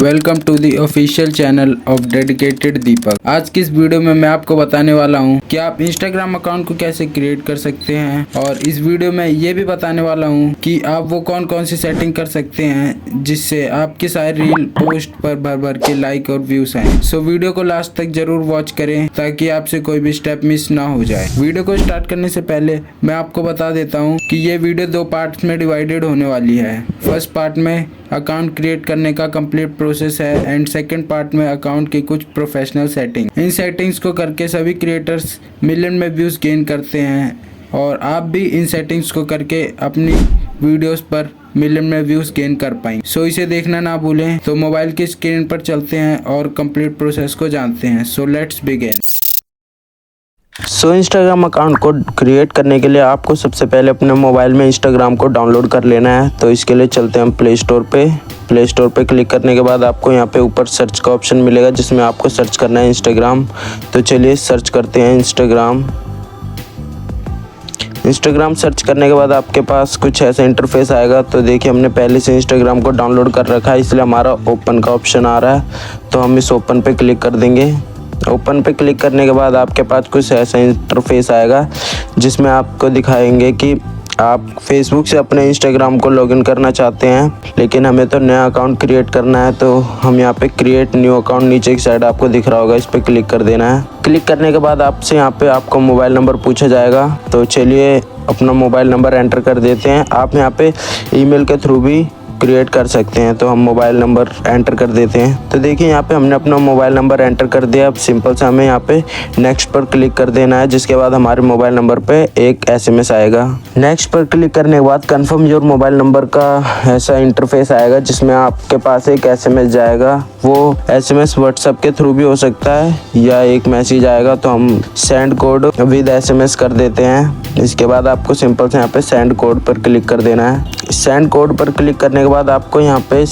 Welcome to the official channel of dedicated Deepak. आज की इस वीडियो में मैं आपको बताने वाला हूं कि आप इंस्टाग्राम अकाउंट को कैसे क्रिएट कर सकते हैं, और इस वीडियो में ये भी बताने वाला हूं कि आप वो कौन कौन सी सेटिंग कर सकते हैं जिससे आपकी सारी रील पोस्ट पर भर भर के लाइक और व्यूज आए। सो वीडियो को लास्ट तक जरूर वॉच करें ताकि आपसे कोई भी स्टेप मिस ना हो जाए। वीडियो को स्टार्ट करने से पहले मैं आपको बता देता हूँ कि ये वीडियो दो पार्ट्स में डिवाइडेड होने वाली है। फर्स्ट पार्ट में अकाउंट क्रिएट करने का कंप्लीट प्रोसेस है एंड सेकंड पार्ट में अकाउंट की कुछ प्रोफेशनल सेटिंग। इन सेटिंग्स को करके सभी क्रिएटर्स मिलियन में व्यूज गेन करते हैं और आप भी इन सेटिंग्स को करके अपनी वीडियोस पर मिलियन में व्यूज गेन कर पाएंगे। सो इसे देखना ना भूलें। तो मोबाइल की स्क्रीन पर चलते हैं और कंप्लीट प्रोसेस को जानते हैं। So let's begin. Instagram account को क्रिएट करने के लिए आपको सबसे पहले अपने मोबाइल में इंस्टाग्राम को डाउनलोड कर लेना है। तो इसके लिए चलते हैं हम प्ले स्टोर पे क्लिक करने के बाद आपको यहाँ पे ऊपर सर्च का ऑप्शन मिलेगा जिसमें आपको सर्च करना है इंस्टाग्राम। तो चलिए सर्च करते हैं इंस्टाग्राम सर्च करने के बाद आपके पास कुछ ऐसा इंटरफेस आएगा। तो देखिए हमने पहले से इंस्टाग्राम को डाउनलोड कर रखा है, इसलिए हमारा ओपन का ऑप्शन आ रहा है। तो हम इस ओपन पे क्लिक कर देंगे। ओपन पे क्लिक करने के बाद आपके पास कुछ ऐसा इंटरफेस आएगा जिसमें आपको दिखाएंगे कि आप फेसबुक से अपने इंस्टाग्राम को लॉगिन करना चाहते हैं, लेकिन हमें तो नया अकाउंट क्रिएट करना है। तो हम यहाँ पे क्रिएट न्यू अकाउंट नीचे की साइड आपको दिख रहा होगा, इस पर क्लिक कर देना है। क्लिक करने के बाद आपसे यहाँ पे आपको मोबाइल नंबर पूछा जाएगा। तो चलिए अपना मोबाइल नंबर एंटर कर देते हैं। आप यहाँ पे ईमेल के थ्रू भी क्रिएट कर सकते हैं। तो हम मोबाइल नंबर एंटर कर देते हैं। तो देखिए यहाँ पे हमने अपना मोबाइल नंबर एंटर कर दिया। अब सिंपल से हमें यहाँ पे नेक्स्ट पर क्लिक कर देना है, जिसके बाद हमारे मोबाइल नंबर पे एक एसएमएस आएगा। नेक्स्ट पर क्लिक करने के बाद कंफर्म योर मोबाइल नंबर का ऐसा इंटरफेस आएगा जिसमें आपके पास एक एसएमएस जाएगा। वो एसएमएस व्हाट्सएप के थ्रू भी हो सकता है या एक मैसेज आएगा। तो हम सेंड कोड विद एसएमएस कर देते हैं। इसके बाद आपको सिंपल से यहाँ पे सेंड कोड पर क्लिक कर देना है। सेंड कोड पर क्लिक करने के बाद आपको यहाँ पे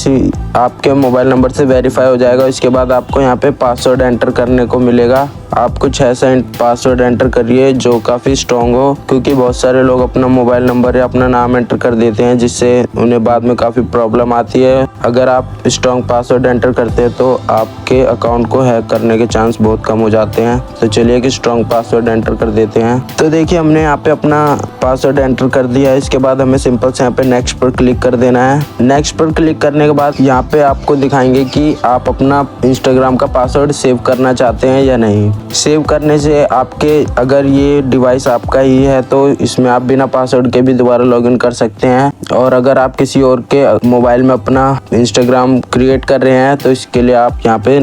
आपके मोबाइल नंबर से वेरीफाई हो जाएगा। इसके बाद आपको यहाँ पे पासवर्ड एंटर करने को मिलेगा। आप कुछ ऐसा पासवर्ड एंटर करिए जो काफ़ी स्ट्रॉन्ग हो, क्योंकि बहुत सारे लोग अपना मोबाइल नंबर या अपना नाम एंटर कर देते हैं जिससे उन्हें बाद में काफ़ी प्रॉब्लम आती है। अगर आप स्ट्रॉन्ग पासवर्ड एंटर करते हैं तो आपके अकाउंट को हैक करने के चांस बहुत कम हो जाते हैं। तो चलिए कि स्ट्रॉन्ग पासवर्ड एंटर कर देते हैं। तो देखिए हमने यहाँ पे अपना पासवर्ड एंटर कर दिया है। इसके बाद हमें सिंपल से यहाँ पे नेक्स्ट पर क्लिक कर देना है। नेक्स्ट पर क्लिक करने के बाद यहाँ पे आपको दिखाएंगे कि आप अपना इंस्टाग्राम का पासवर्ड सेव करना चाहते हैं या नहीं। सेव करने से आपके अगर ये डिवाइस आपका ही है तो इसमें आप बिना पासवर्ड के भी दोबारा लॉगिन कर सकते हैं। और अगर आप किसी और के मोबाइल में अपना इंस्टाग्राम क्रिएट कर रहे हैं तो इसके लिए आप यहाँ पे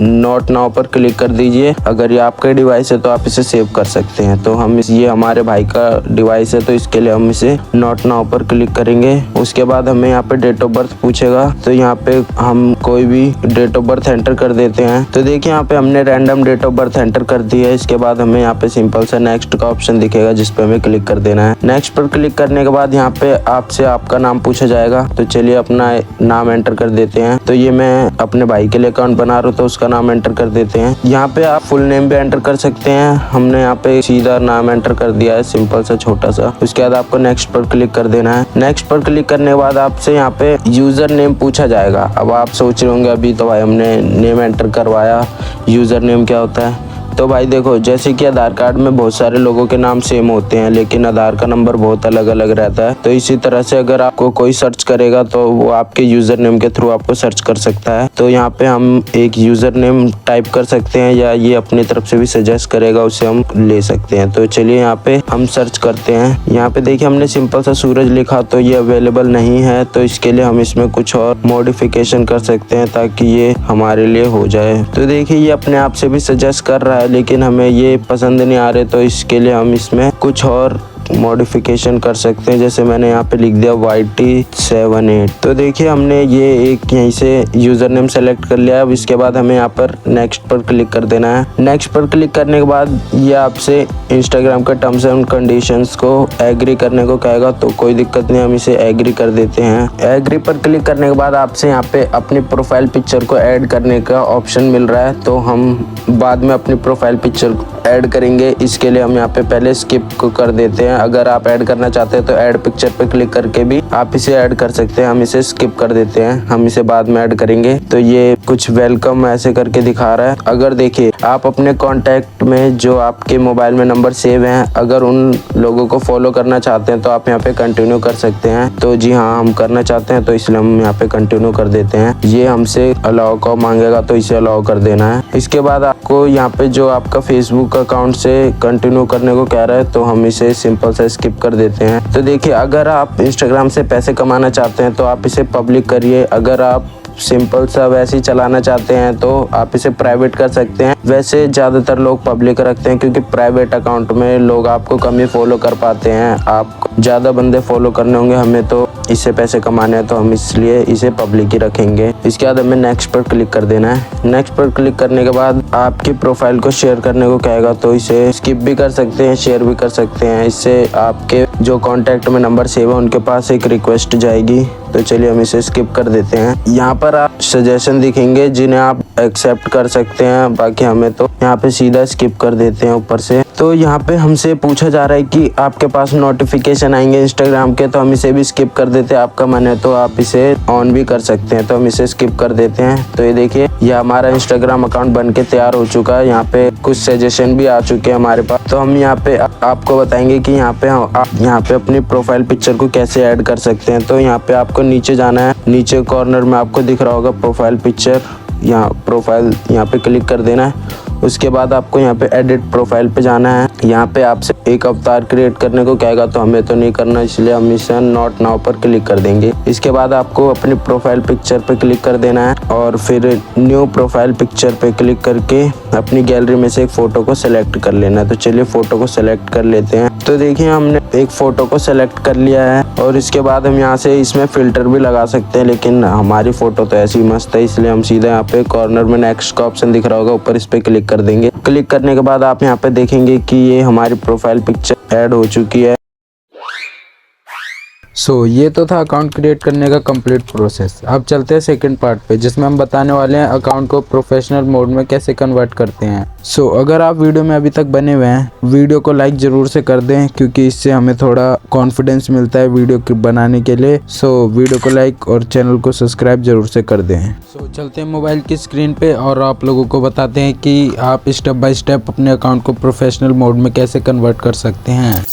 नोट नाउ पर क्लिक कर दीजिए। अगर ये आपका डिवाइस है तो आप इसे सेव कर सकते हैं। तो हम ये हमारे भाई का डिवाइस है तो इसके लिए हम इसे नोट नाउ पर क्लिक करेंगे। उसके बाद हमें यहाँ पे डेट ऑफ बर्थ पूछेगा, तो यहाँ पे हम कोई भी डेट ऑफ बर्थ एंटर कर देते हैं। तो देखिए यहाँ पे हमने random date of birth enter कर दी है। इसके बाद हमें यहाँ पे सिंपल सा नेक्स्ट का ऑप्शन दिखेगा जिस पे हमें क्लिक कर देना है। नेक्स्ट पर क्लिक करने के बाद यहाँ पे आपसे आपका नाम पूछा जाएगा। तो चलिए अपना नाम एंटर कर देते हैं। तो ये मैं अपने भाई के लिए अकाउंट बना रहा हूँ तो उसका नाम एंटर कर देते हैं। यहाँ पे आप फुल नेम भी एंटर कर सकते हैं। हमने यहाँ पे सीधा नाम एंटर कर दिया है, सिंपल सा छोटा सा। उसके बाद आपको नेक्स्ट पर क्लिक कर देना है। नेक्स्ट पर क्लिक करने के बाद आपसे यहाँ पे यूजर नेम पूछा जाएगा। अब आप सोच रहे होंगे अभी तो भाई हमने नेम एंटर करवाया, यूजर नेम क्या होता है। तो भाई देखो, जैसे कि आधार कार्ड में बहुत सारे लोगों के नाम सेम होते हैं लेकिन आधार का नंबर बहुत अलग अलग रहता है। तो इसी तरह से अगर आपको कोई सर्च करेगा तो वो आपके यूजर नेम के थ्रू आपको सर्च कर सकता है। तो यहाँ पे हम एक यूजर नेम टाइप कर सकते हैं या ये अपनी तरफ से भी सजेस्ट करेगा, उसे हम ले सकते हैं। तो चलिए यहाँ पे हम सर्च करते हैं। यहाँ पे देखिए हमने सिंपल सा सूरज लिखा तो ये अवेलेबल नहीं है। तो इसके लिए हम इसमें कुछ और मॉडिफिकेशन कर सकते हैं ताकि ये हमारे लिए हो जाए। तो देखिए ये अपने आप से भी सजेस्ट कर रहा है लेकिन हमें ये पसंद नहीं आ रहे, तो इसके लिए हम इसमें कुछ और मॉडिफिकेशन कर सकते हैं। जैसे मैंने यहाँ पे लिख दिया YT78। तो देखिए हमने ये एक यहीं से यूज़र नेम सेलेक्ट कर लिया। अब इसके बाद हमें यहाँ पर नेक्स्ट पर क्लिक कर देना है। नेक्स्ट पर क्लिक करने के बाद ये आपसे इंस्टाग्राम के टर्म्स एंड कंडीशंस को एग्री करने को कहेगा। तो कोई दिक्कत नहीं, हम इसे एग्री कर देते हैं। एग्री पर क्लिक करने के बाद आपसे यहाँ पे अपनी प्रोफाइल पिक्चर को ऐड करने का ऑप्शन मिल रहा है। तो हम बाद में अपनी प्रोफाइल पिक्चर ऐड करेंगे, इसके लिए हम यहाँ पे पहले स्किप को कर देते हैं। अगर आप ऐड करना चाहते हैं तो ऐड पिक्चर पे क्लिक करके भी आप इसे ऐड कर सकते हैं। हम इसे स्किप कर देते हैं, हम इसे बाद में ऐड करेंगे। तो ये कुछ वेलकम ऐसे करके दिखा रहा है। अगर देखिए आप अपने कॉन्टैक्ट में जो आपके मोबाइल में नंबर सेव हैं, अगर उन लोगों को फॉलो करना चाहते हैं तो आप यहाँ पे कंटिन्यू कर सकते हैं। तो जी हाँ, हम करना चाहते हैं तो इसलिए हम यहाँ पे कंटिन्यू कर देते हैं। ये हमसे अलाउ को मांगेगा तो इसे अलाउ कर देना है। इसके बाद आपको यहाँ पे जो आपका फेसबुक अकाउंट से कंटिन्यू करने को कह रहा है तो हम इसे सिंपल से स्किप कर देते हैं। तो देखिए अगर आप इंस्टाग्राम से पैसे कमाना चाहते हैं तो आप इसे पब्लिक करिए। अगर आप सिंपल सा वैसे ही चलाना चाहते हैं तो आप इसे प्राइवेट कर सकते हैं। वैसे ज़्यादातर लोग पब्लिक रखते हैं क्योंकि प्राइवेट अकाउंट में लोग आपको कम ही फॉलो कर पाते हैं। आप ज़्यादा बंदे फॉलो करने होंगे, हमें तो इससे पैसे कमाने हैं तो हम इसलिए इसे पब्लिक ही रखेंगे। इसके बाद हमें नेक्स्ट पर क्लिक कर देना है। नेक्स्ट पर क्लिक करने के बाद आपकी प्रोफाइल को शेयर करने को कहेगा तो इसे स्किप भी कर सकते हैं, शेयर भी कर सकते हैं। इससे आपके जो कॉन्टैक्ट में नंबर सेव है उनके पास एक रिक्वेस्ट जाएगी। तो चलिए हम इसे स्किप कर देते हैं। यहाँ पर आप सजेशन दिखेंगे जिन्हें आप एक्सेप्ट कर सकते हैं, बाकी हमें तो यहाँ पे सीधा स्किप कर देते हैं ऊपर से। तो यहाँ पे हमसे पूछा जा रहा है कि आपके पास नोटिफिकेशन आएंगे इंस्टाग्राम के, तो हम इसे भी स्किप कर देते हैं। आपका मन है तो आप इसे ऑन भी कर सकते हैं, तो हम इसे स्किप कर देते हैं। तो ये देखिए ये हमारा इंस्टाग्राम अकाउंट बन के तैयार हो चुका है। यहाँ पे कुछ सजेशन भी आ चुके हैं हमारे पास। तो हम यहाँ पे आपको बताएंगे कि यहाँ पे आप यहाँ पे अपनी प्रोफाइल पिक्चर को कैसे ऐड कर सकते हैं। तो यहाँ पे आपको नीचे जाना है, नीचे कॉर्नर में आपको दिख रहा होगा प्रोफाइल पिक्चर, यहाँ प्रोफाइल यहाँ पे क्लिक कर देना है। उसके बाद आपको यहाँ पे एडिट प्रोफाइल पे जाना है। यहाँ पे आपसे एक अवतार क्रिएट करने को कहेगा तो हमें तो नहीं करना, इसलिए हम इसे नॉट नाउ पर क्लिक कर देंगे। इसके बाद आपको अपनी प्रोफाइल पिक्चर पे क्लिक कर देना है और फिर न्यू प्रोफाइल पिक्चर पे क्लिक करके अपनी गैलरी में से एक फ़ोटो को सिलेक्ट कर लेना है। तो चलिए फ़ोटो को सिलेक्ट कर लेते हैं। तो देखिए हमने एक फ़ोटो को सिलेक्ट कर लिया है और इसके बाद हम यहाँ से इसमें फ़िल्टर भी लगा सकते हैं, लेकिन हमारी फ़ोटो तो ऐसी मस्त है इसलिए हम सीधा यहाँ पे कॉर्नर में नेक्स्ट का ऑप्शन दिख रहा होगा, ऊपर इस पर क्लिक कर देंगे। क्लिक करने के बाद आप यहाँ पे देखेंगे कि ये हमारी प्रोफाइल पिक्चर ऐड हो चुकी है। ये तो था अकाउंट क्रिएट करने का कंप्लीट प्रोसेस। अब चलते हैं सेकंड पार्ट पे, जिसमें हम बताने वाले हैं अकाउंट को प्रोफेशनल मोड में कैसे कन्वर्ट करते हैं। अगर आप वीडियो में अभी तक बने हुए हैं, वीडियो को लाइक ज़रूर से कर दें क्योंकि इससे हमें थोड़ा कॉन्फिडेंस मिलता है वीडियो बनाने के लिए। वीडियो को लाइक और चैनल को सब्सक्राइब ज़रूर से कर दें। चलते हैं मोबाइल की स्क्रीन पे और आप लोगों को बताते हैं कि आप स्टेप बाय स्टेप अपने अकाउंट को प्रोफेशनल मोड में कैसे कन्वर्ट कर सकते हैं।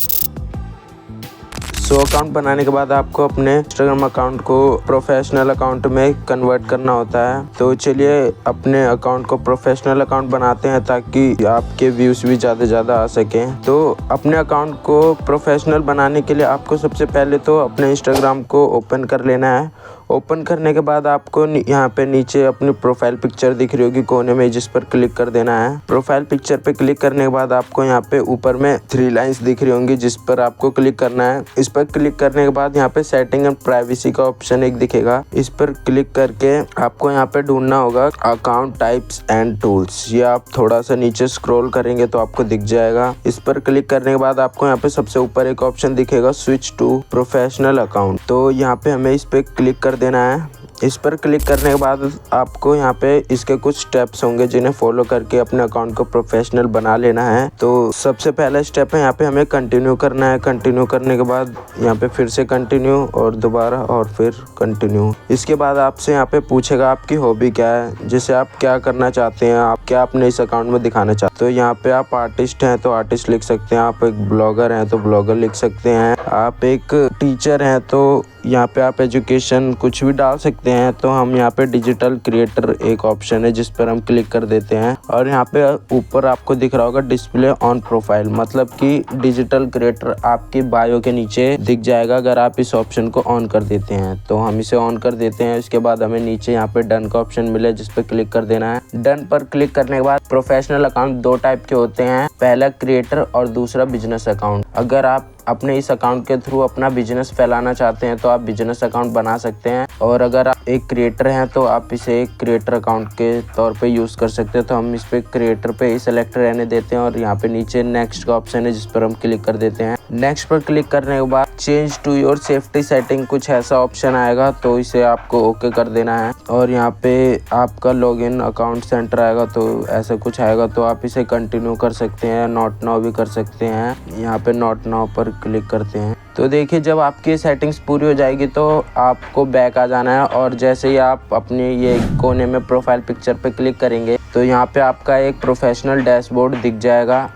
अकाउंट बनाने के बाद आपको अपने इंस्टाग्राम अकाउंट को प्रोफेशनल अकाउंट में कन्वर्ट करना होता है। तो चलिए अपने अकाउंट को प्रोफेशनल अकाउंट बनाते हैं ताकि आपके व्यूज भी ज़्यादा आ सकें। तो अपने अकाउंट को प्रोफेशनल बनाने के लिए आपको सबसे पहले तो अपने इंस्टाग्राम को ओपन कर लेना है। ओपन करने के बाद आपको यहाँ पे नीचे अपनी प्रोफाइल पिक्चर दिख रही होगी कोने में, जिस पर क्लिक कर देना है। प्रोफाइल पिक्चर पे क्लिक करने के बाद आपको यहाँ पे ऊपर में 3 लाइंस दिख रही होंगी जिस पर आपको क्लिक करना है। इस पर क्लिक करने के बाद यहाँ पे सेटिंग एंड प्राइवेसी का ऑप्शन एक दिखेगा, इस पर क्लिक करके आपको यहाँ पे ढूंढना होगा अकाउंट टाइप्स एंड टूल्स। ये आप थोड़ा सा नीचे स्क्रॉल करेंगे तो आपको दिख जाएगा। इस पर क्लिक करने के बाद आपको यहाँ पे सबसे ऊपर एक ऑप्शन दिखेगा स्विच टू प्रोफेशनल अकाउंट। तो यहाँ पे हमें इस पे क्लिक कर देना है। इस पर क्लिक करने के बाद आपको यहाँ पे इसके कुछ स्टेप्स होंगे जिन्हें फॉलो करके अपने अकाउंट को प्रोफेशनल बना लेना है। तो सबसे पहला स्टेप है यहाँ पे हमें कंटिन्यू करना है। कंटिन्यू करने के बाद यहाँ पे फिर से कंटिन्यू और दोबारा और फिर कंटिन्यू। इसके बाद आपसे यहाँ पे पूछेगा आपकी हॉबी क्या है, जैसे आप क्या करना चाहते हैं, आप क्या अपने इस अकाउंट में दिखाना चाहते हैं। तो यहाँ पे आप आर्टिस्ट हैं तो आर्टिस्ट लिख सकते हैं, आप एक ब्लॉगर हैं तो ब्लॉगर लिख सकते हैं, आप एक टीचर हैं तो यहाँ पे आप एजुकेशन कुछ भी डाल सकते हैं। तो हम यहाँ पे डिजिटल क्रिएटर एक ऑप्शन है जिस पर हम क्लिक कर देते हैं और यहाँ पे ऊपर आपको दिख रहा होगा डिस्प्ले ऑन प्रोफाइल, मतलब कि डिजिटल क्रिएटर आपकी बायो के नीचे दिख जाएगा अगर आप इस ऑप्शन को ऑन कर देते हैं। तो हम इसे ऑन कर देते हैं। इसके बाद हमें नीचे यहाँ पे डन का ऑप्शन मिले जिस पे क्लिक कर देना है। डन पर क्लिक करने के बाद प्रोफेशनल अकाउंट 2 टाइप के होते हैं, पहला क्रिएटर और दूसरा बिजनेस अकाउंट। अगर आप अपने इस अकाउंट के थ्रू अपना बिजनेस फैलाना चाहते हैं तो आप बिजनेस अकाउंट बना सकते हैं, और अगर आप एक क्रिएटर हैं तो आप इसे एक क्रिएटर अकाउंट के तौर पे यूज़ कर सकते हैं। तो हम इस पे क्रिएटर पे ही सेलेक्ट रहने देते हैं और यहाँ पे नीचे नेक्स्ट का ऑप्शन है जिस पर हम क्लिक कर देते हैं। नेक्स्ट पर क्लिक करने के बाद change to your safety setting कुछ ऐसा ऑप्शन आएगा, तो इसे आपको ओके कर देना है। और यहाँ पे आपका लॉगिन अकाउंट सेंटर आएगा, तो ऐसा कुछ आएगा, तो आप इसे कंटिन्यू कर सकते हैं, नॉट नाउ भी कर सकते हैं। यहाँ पे नॉट नाउ पर क्लिक करते हैं। तो देखिए जब आपकी सेटिंग्स पूरी हो जाएगी तो आपको बैक आ जाना है, और जैसे ही आप अपनी ये कोने में प्रोफाइल पिक्चर पे क्लिक करेंगे तो यहाँ पे आपका एक प्रोफेशनल डैशबोर्ड दिख जाएगा।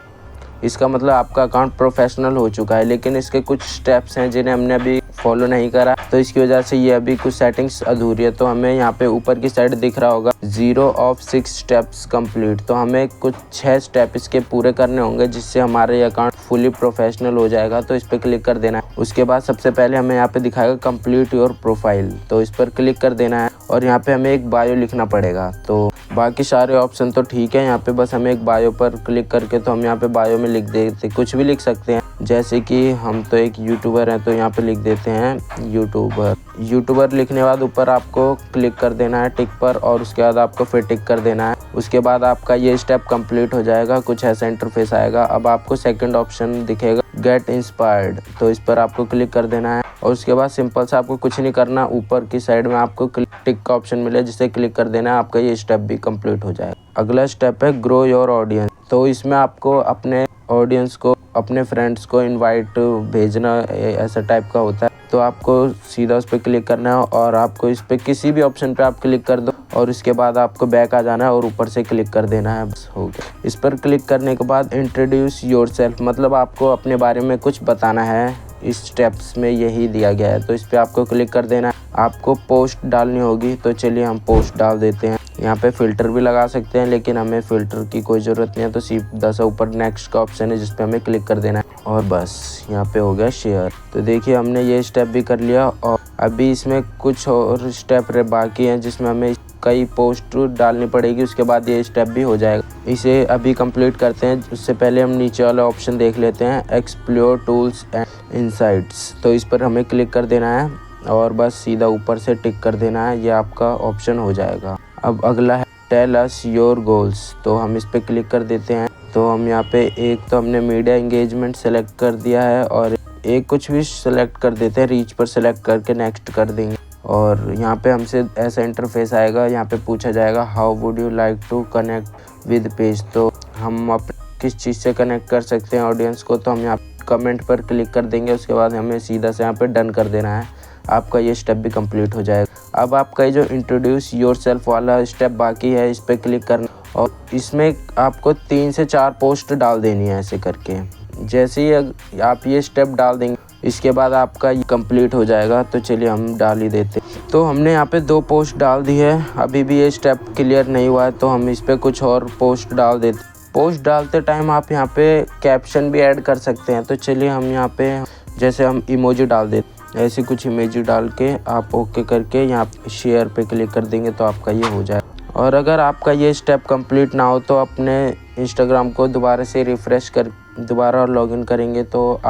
इसका मतलब आपका अकाउंट प्रोफेशनल हो चुका है, लेकिन इसके कुछ स्टेप्स हैं जिन्हें हमने अभी फॉलो नहीं करा, तो इसकी वजह से ये अभी कुछ सेटिंग्स अधूरी है। तो हमें यहाँ पे ऊपर की साइड दिख रहा होगा 0 of 6 स्टेप्स कंप्लीट, तो हमें कुछ 6 स्टेप इसके पूरे करने होंगे जिससे हमारा ये अकाउंट फुली प्रोफेशनल हो जाएगा। तो इस पर क्लिक कर देना है। उसके बाद सबसे पहले हमें यहाँ पे दिखाएगा कंप्लीट योर प्रोफाइल, तो इस पर क्लिक कर देना है और यहाँ पे हमें एक बायो लिखना पड़ेगा। तो बाकी सारे ऑप्शन तो ठीक है, यहाँ पे बस हमें एक बायो पर क्लिक करके तो हम यहाँ पे बायो में लिख देते, कुछ भी लिख सकते हैं। जैसे कि हम तो एक यूट्यूबर हैं, तो यहाँ पे लिख देते हैं यूट्यूबर लिखने के बाद ऊपर आपको क्लिक कर देना है टिक पर, और उसके बाद आपको फिर टिक कर देना है। उसके बाद आपका ये स्टेप कंप्लीट हो जाएगा, कुछ ऐसा इंटरफेस आएगा। अब आपको सेकंड ऑप्शन दिखेगा गेट इंस्पायर्ड, तो इस पर आपको क्लिक कर देना है और उसके बाद सिंपल सा आपको कुछ नहीं करना, ऊपर की साइड में आपको टिक का ऑप्शन मिले जिसे क्लिक कर देना है, आपका ये स्टेप भी कंप्लीट हो जाएगा। अगला स्टेप है ग्रो योर ऑडियंस, तो इसमें आपको अपने ऑडियंस को, अपने फ्रेंड्स को इनवाइट भेजना, ऐसा टाइप का होता है। तो आपको सीधा उस पर क्लिक करना है और आपको इस पर किसी भी ऑप्शन पे आप क्लिक कर दो और इसके बाद आपको बैक आ जाना है और ऊपर से क्लिक कर देना है, बस हो गया। इस पर क्लिक करने के बाद इंट्रोड्यूस योरसेल्फ, मतलब आपको अपने बारे में कुछ बताना है, इस स्टेप्स में यही दिया गया है। तो इस पर आपको क्लिक कर देना है। आपको पोस्ट डालनी होगी, तो चलिए हम पोस्ट डाल देते हैं। यहाँ पे फ़िल्टर भी लगा सकते हैं, लेकिन हमें फ़िल्टर की कोई ज़रूरत नहीं है। तो सीधा सा ऊपर नेक्स्ट का ऑप्शन है जिस पे हमें क्लिक कर देना है और बस यहाँ पे हो गया शेयर। तो देखिए हमने ये स्टेप भी कर लिया और अभी इसमें कुछ और स्टेप बाकी हैं जिसमें हमें कई पोस्ट डालनी पड़ेगी, उसके बाद ये स्टेप भी हो जाएगा। इसे अभी कंप्लीट करते हैं। उससे पहले हम नीचे वाला ऑप्शन देख लेते हैं, एक्सप्लोर टूल्स एंड इनसाइट्स, तो इस पर हमें क्लिक कर देना है और बस सीधा ऊपर से टिक कर देना है, ये आपका ऑप्शन हो जाएगा। अब अगला है टेल अस योर गोल्स, तो हम इस पर क्लिक कर देते हैं। तो हम यहाँ पे एक तो हमने मीडिया एंगेजमेंट सेलेक्ट कर दिया है और एक कुछ भी सेलेक्ट कर देते हैं, रीच पर सेलेक्ट करके नेक्स्ट कर देंगे। और यहाँ पे हमसे ऐसा इंटरफेस आएगा, यहाँ पे पूछा जाएगा how would you like to connect with page, तो हम अपने किस चीज़ से कनेक्ट कर सकते हैं ऑडियंस को, तो हम यहाँ कमेंट पर क्लिक कर देंगे। उसके बाद हमें सीधा से यहाँ पे डन कर देना है, आपका ये स्टेप भी कंप्लीट हो जाएगा। अब आपका ये जो इंट्रोड्यूस योरसेल्फ वाला स्टेप बाकी है, इस पर क्लिक करना और इसमें आपको 3 से 4 पोस्ट डाल देनी है ऐसे करके। जैसे ही आप ये स्टेप डाल देंगे इसके बाद आपका ये कंप्लीट हो जाएगा। तो चलिए हम डाल ही देते। तो हमने यहाँ पे 2 पोस्ट डाल दी है, अभी भी ये स्टेप क्लियर नहीं हुआ है, तो हम इस पर कुछ और पोस्ट डाल देते। पोस्ट डालते टाइम आप यहाँ पे कैप्शन भी ऐड कर सकते हैं। तो चलिए हम यहाँ पे जैसे हम इमोजी डाल देते, ऐसे कुछ इमोजी डाल के आप ओके करके यहाँ शेयर पे क्लिक कर देंगे तो आपका ये हो जाए। और अगर आपका ये स्टेप कंप्लीट ना हो तो अपने इंस्टाग्राम को दोबारा से रिफ़्रेश कर दोबारा लॉगिन करेंगे तो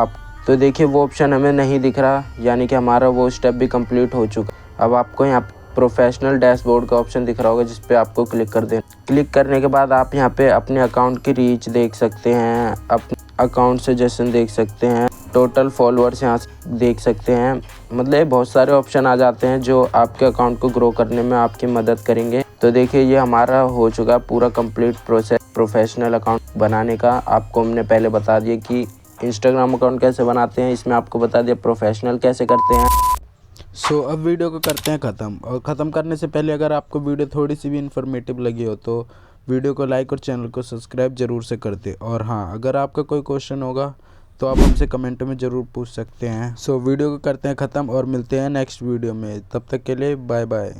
देखिए वो ऑप्शन हमें नहीं दिख रहा, यानी कि हमारा वो स्टेप भी कंप्लीट हो चुका। अब आपको यहाँ प्रोफेशनल डैशबोर्ड का ऑप्शन दिख रहा होगा जिस पे आपको क्लिक कर देना। क्लिक करने के बाद आप यहाँ पे अपने अकाउंट की रीच देख सकते हैं, अपने अकाउंट सजेशन देख सकते हैं, टोटल फॉलोअर्स यहाँ देख सकते हैं। मतलब बहुत सारे ऑप्शन आ जाते हैं जो आपके अकाउंट को ग्रो करने में आपकी मदद करेंगे। तो देखिए ये हमारा हो चुका पूरा कंप्लीट प्रोसेस प्रोफेशनल अकाउंट बनाने का। आपको हमने पहले बता दिया कि इंस्टाग्राम अकाउंट कैसे बनाते हैं, इसमें आपको बता दिया प्रोफेशनल कैसे करते हैं। सो अब वीडियो को करते हैं ख़त्म। और ख़त्म करने से पहले अगर आपको वीडियो थोड़ी सी भी इन्फॉर्मेटिव लगी हो तो वीडियो को लाइक और चैनल को सब्सक्राइब ज़रूर से कर दे। और हाँ, अगर आपका कोई क्वेश्चन होगा तो आप हमसे कमेंट में ज़रूर पूछ सकते हैं। सो वीडियो को करते हैं ख़त्म और मिलते हैं नेक्स्ट वीडियो में। तब तक के लिए बाय बाय।